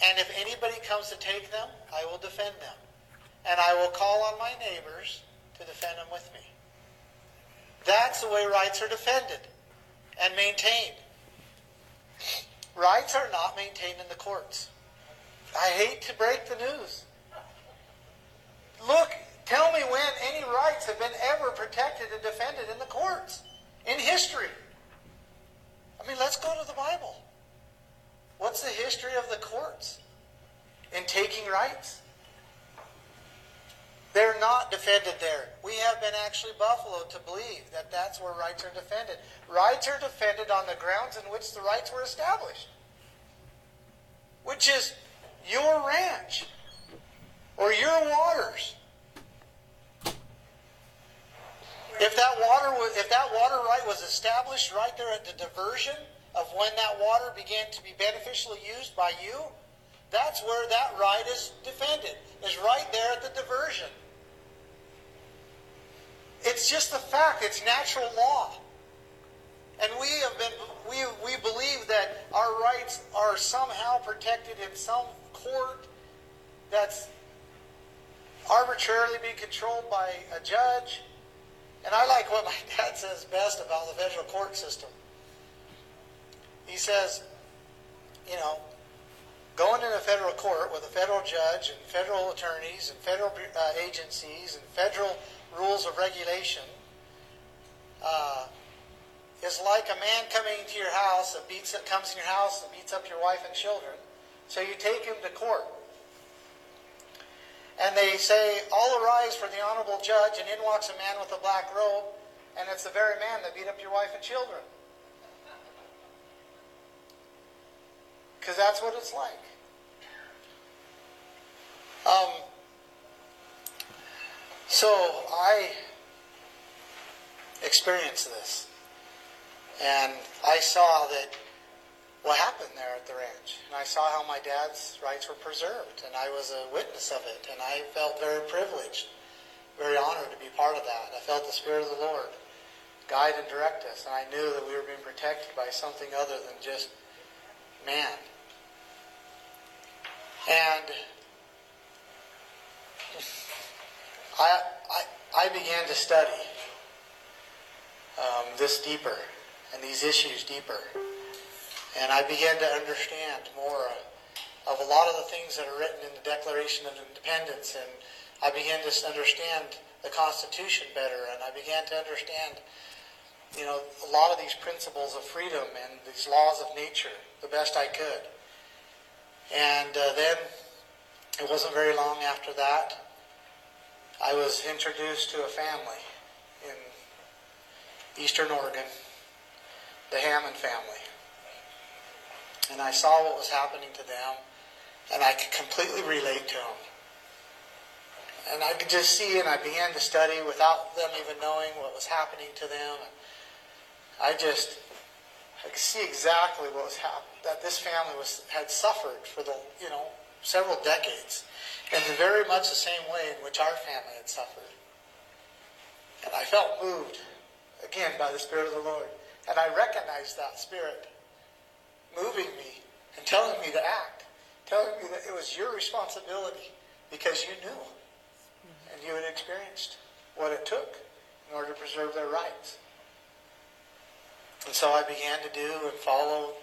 And if anybody comes to take them, I will defend them. And I will call on my neighbors to defend them with me. That's the way rights are defended and maintained. Rights are not maintained in the courts. I hate to break the news. Look, tell me when any rights have been ever protected and defended in the courts in history. I mean, let's go to the Bible. What's the history of the courts in taking rights? They're not defended there. We have been actually buffaloed to believe that that's where rights are defended. Rights are defended on the grounds in which the rights were established, which is your ranch or your waters. If that water right was established right there at the diversion of when that water began to be beneficially used by you, that's where that right is defended. Is right there at the diversion. It's just a fact. It's natural law. And we believe that our rights are somehow protected in some court that's arbitrarily being controlled by a judge. And I like what my dad says best about the federal court system. He says, going in a federal court with a federal judge and federal attorneys and federal agencies and federal rules of regulation is like a man coming to your house comes in your house and beats up your wife and children. So you take him to court. And they say, all arise for the honorable judge, and in walks a man with a black robe, and it's the very man that beat up your wife and children. Because that's what it's like. So I experienced this. And I saw that what happened there at the ranch. And I saw how my dad's rights were preserved. And I was a witness of it. And I felt very privileged, very honored to be part of that. I felt the Spirit of the Lord guide and direct us. And I knew that we were being protected by something other than just man. And I began to study this deeper and these issues deeper. And I began to understand more of a lot of the things that are written in the Declaration of Independence. And I began to understand the Constitution better. And I began to understand, a lot of these principles of freedom and these laws of nature the best I could. And then it wasn't very long after that, I was introduced to a family in Eastern Oregon, the Ammon family. And I saw what was happening to them, and I could completely relate to them. And I could just see, and I began to study without them even knowing what was happening to them. I could see exactly what was happening, that this family had suffered for the, several decades, in very much the same way in which our family had suffered. And I felt moved, again, by the Spirit of the Lord. And I recognized that Spirit moving me and telling me to act, telling me that it was your responsibility because you knew and you had experienced what it took in order to preserve their rights. And so I began to do and follow,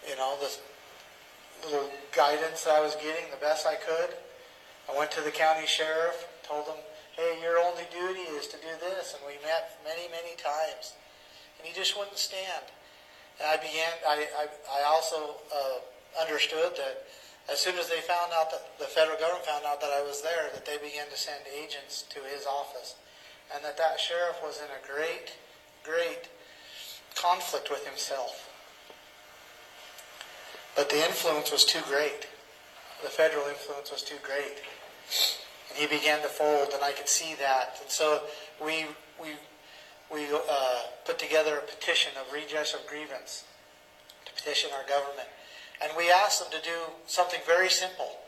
the little guidance that I was getting the best I could. I went to the county sheriff, told him, hey, your only duty is to do this. And we met many, many times. And he just wouldn't stand. And I also understood that as soon as they found out, that the federal government found out that I was there, that they began to send agents to his office. And that sheriff was in a great, great conflict with himself. But the influence was too great. The federal influence was too great. And he began to fold, and I could see that. And so we put together a petition of redress of grievance to petition our government. And we asked them to do something very simple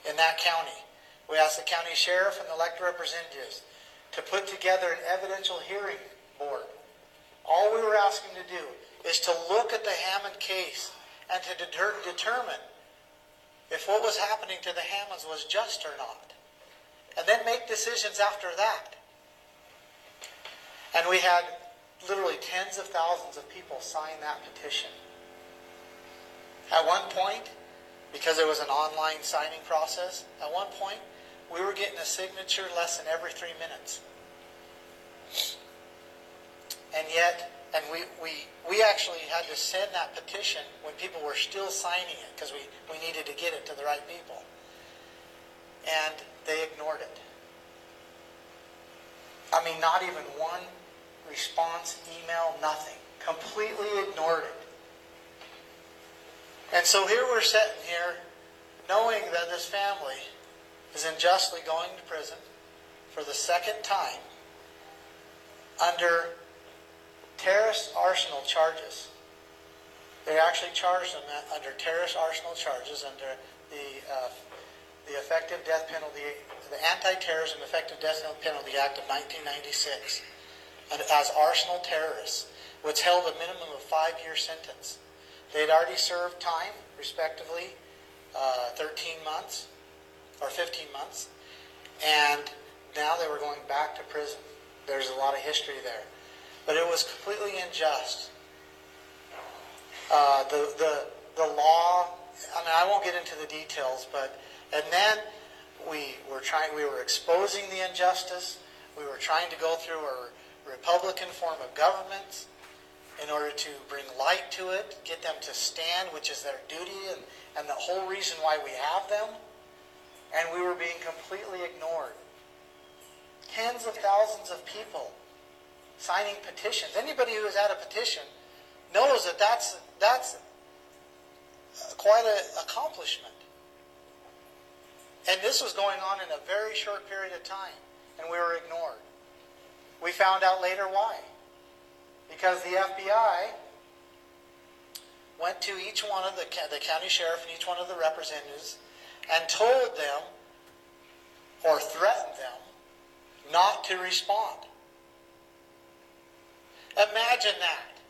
in that county. We asked the county sheriff and the elected representatives to put together an evidential hearing board. All we were asking to do is to look at the Ammon case and to determine if what was happening to the Hammonds was just or not. And then make decisions after that. And we had literally tens of thousands of people sign that petition. At one point, because there was an online signing process, at one point, we were getting a signature less than every 3 minutes. And yet, and we actually had to send that petition when people were still signing it because we needed to get it to the right people. And they ignored it. I mean, not even one response, email, nothing. Completely ignored it. And so here we're sitting here knowing that this family is unjustly going to prison for the second time under terrorist arsenal charges. They actually charged them under terrorist arsenal charges under the Effective Death Penalty, the Anti-Terrorism Effective Death Penalty Act of 1996, as arsenal terrorists, which held a minimum of 5-year sentence. They had already served time, respectively, 13 months or 15 months, and now they were going back to prison. There's a lot of history there. But it was completely unjust. The law, I mean, I won't get into the details, and then we were exposing the injustice. We were trying to go through a Republican form of government in order to bring light to it, get them to stand, which is their duty, and the whole reason why we have them. And we were being completely ignored. Tens of thousands of people signing petitions. Anybody who has had a petition knows that that's quite an accomplishment. And this was going on in a very short period of time, and we were ignored. We found out later why. Because the FBI went to each one of the county sheriff and each one of the representatives and told them or threatened them not to respond. Imagine that.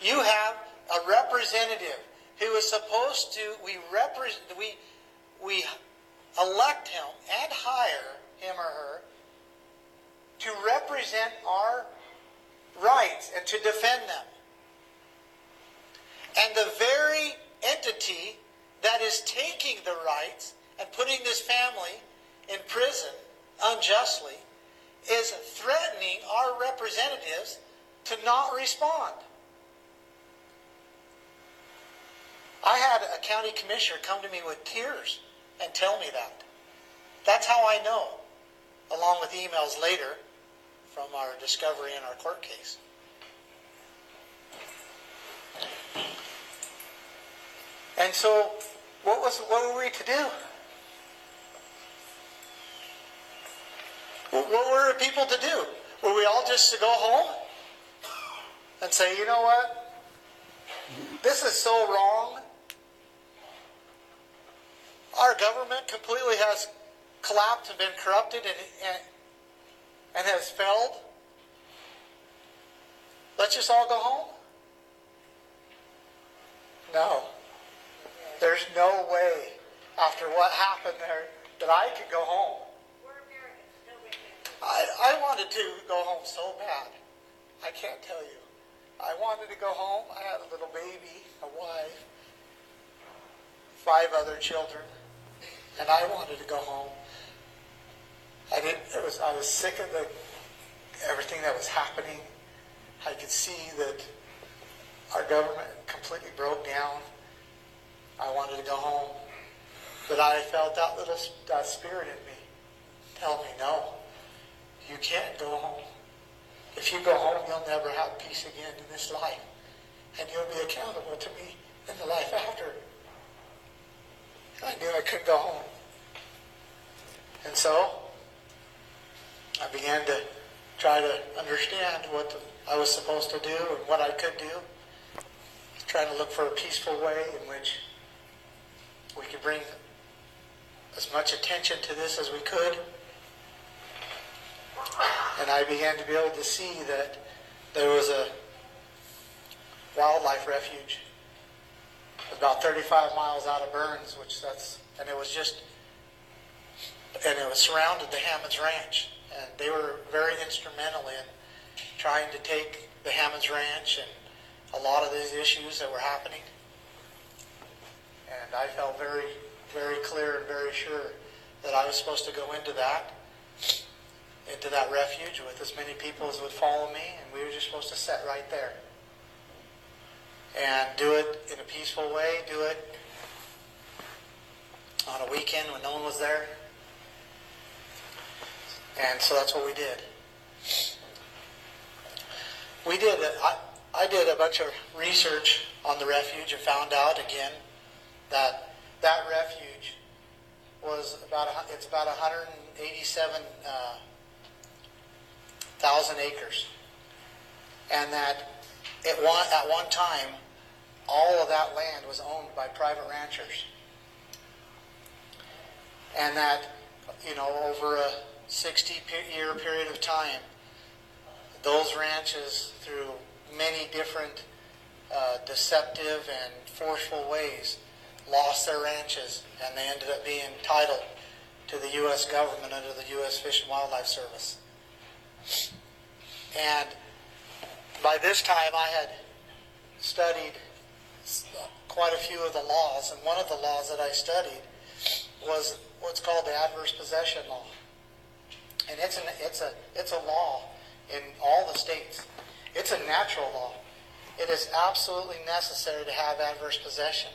You have a representative who is supposed to, we elect him and hire him or her to represent our rights and to defend them. And the very entity that is taking the rights and putting this family in prison unjustly is threatening our representatives to not respond. I had a county commissioner come to me with tears and tell me that. That's how I know, along with emails later from our discovery in our court case. And so, what were we to do? What were people to do? Were we all just to go home and say, you know what? This is so wrong. Our government completely has collapsed and been corrupted and has failed. Let's just all go home? No. There's no way, after what happened there, that I could go home. I wanted to go home so bad. I can't tell you. I wanted to go home. I had a little baby, a wife, 5 other children, and I wanted to go home. I was sick of everything that was happening. I could see that our government completely broke down. I wanted to go home. But I felt that spirit in me tell me, no, you can't go home. If you go home, you'll never have peace again in this life. And you'll be accountable to me in the life after. I knew I couldn't go home. And so, I began to try to understand what I was supposed to do and what I could do. Trying to look for a peaceful way in which we could bring as much attention to this as we could. And I began to be able to see that there was a wildlife refuge about 35 miles out of Burns, and it was surrounded the Hammond's Ranch, and they were very instrumental in trying to take the Hammond's Ranch and a lot of these issues that were happening. And I felt very, very clear and very sure that I was supposed to go into that refuge with as many people as would follow me, and we were just supposed to sit right there and do it in a peaceful way, do it on a weekend when no one was there. And so that's what we did. I did a bunch of research on the refuge and found out again that refuge was about 187,000 acres, and that at one time all of that land was owned by private ranchers, and that over a 60-year period of time, those ranches, through many different deceptive and forceful ways, lost their ranches, and they ended up being entitled to the U.S. government under the U.S. Fish and Wildlife Service. And by this time I had studied quite a few of the laws, and one of the laws that I studied was what's called the adverse possession law. And it's a law in all the states. It's a natural law. It is absolutely necessary to have adverse possession.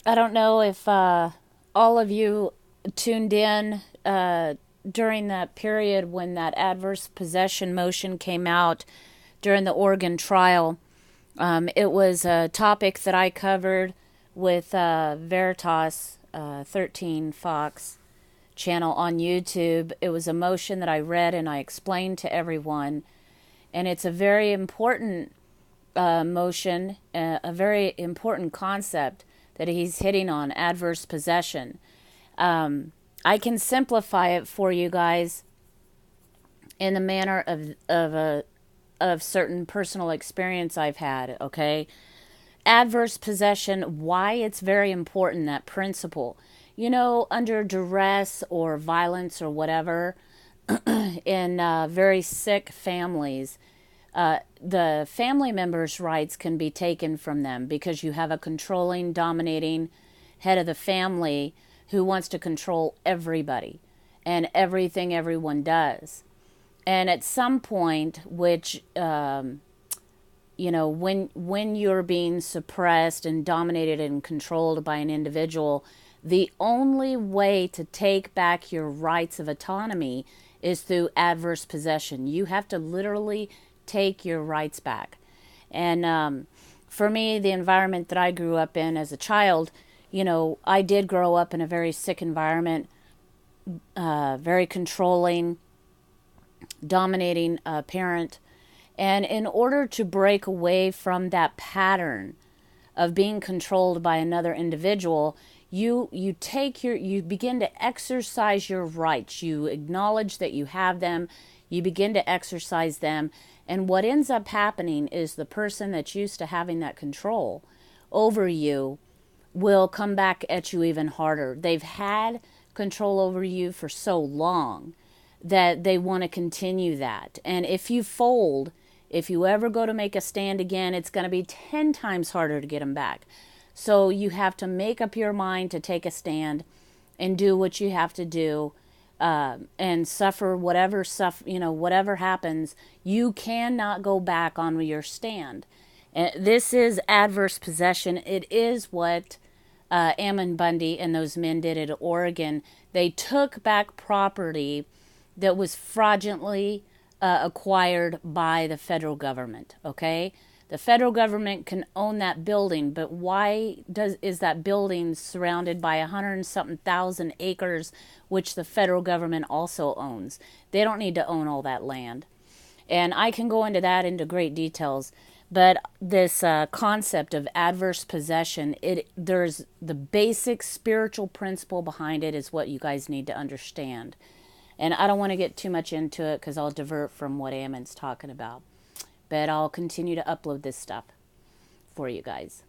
I don't know if all of you tuned in during that period when that adverse possession motion came out during the Oregon trial. It was a topic that I covered with Veritas 13 Fox channel on YouTube. It was a motion that I read and I explained to everyone. And it's a very important motion, a very important concept that he's hitting on, adverse possession. I can simplify it for you guys in the manner of certain personal experience I've had, okay? Adverse possession, why it's very important, that principle. Under duress or violence or whatever, in very sick families, the family members' rights can be taken from them because you have a controlling, dominating head of the family who wants to control everybody and everything everyone does. And at some point, which, when you're being suppressed and dominated and controlled by an individual, the only way to take back your rights of autonomy is through adverse possession. You have to literally take your rights back. And for me, the environment that I grew up in as a child, I did grow up in a very sick environment, very controlling, dominating parent. And in order to break away from that pattern of being controlled by another individual, you begin to exercise your rights. You acknowledge that you have them. You begin to exercise them. And what ends up happening is the person that's used to having that control over you will come back at you even harder. They've had control over you for so long that they want to continue that. And if you fold, if you ever go to make a stand again, it's going to be 10 times harder to get them back. So you have to make up your mind to take a stand and do what you have to do, and suffer whatever happens. You cannot go back on your stand. And this is adverse possession. It is what Ammon, Bundy, and those men did at Oregon. They took back property that was fraudulently acquired by the federal government, okay? The federal government can own that building, but why is that building surrounded by 100-something thousand acres, which the federal government also owns? They don't need to own all that land. And I can go into that into great details, but this concept of adverse possession, there's the basic spiritual principle behind it is what you guys need to understand. And I don't want to get too much into it because I'll divert from what Ammon's talking about. But I'll continue to upload this stuff for you guys.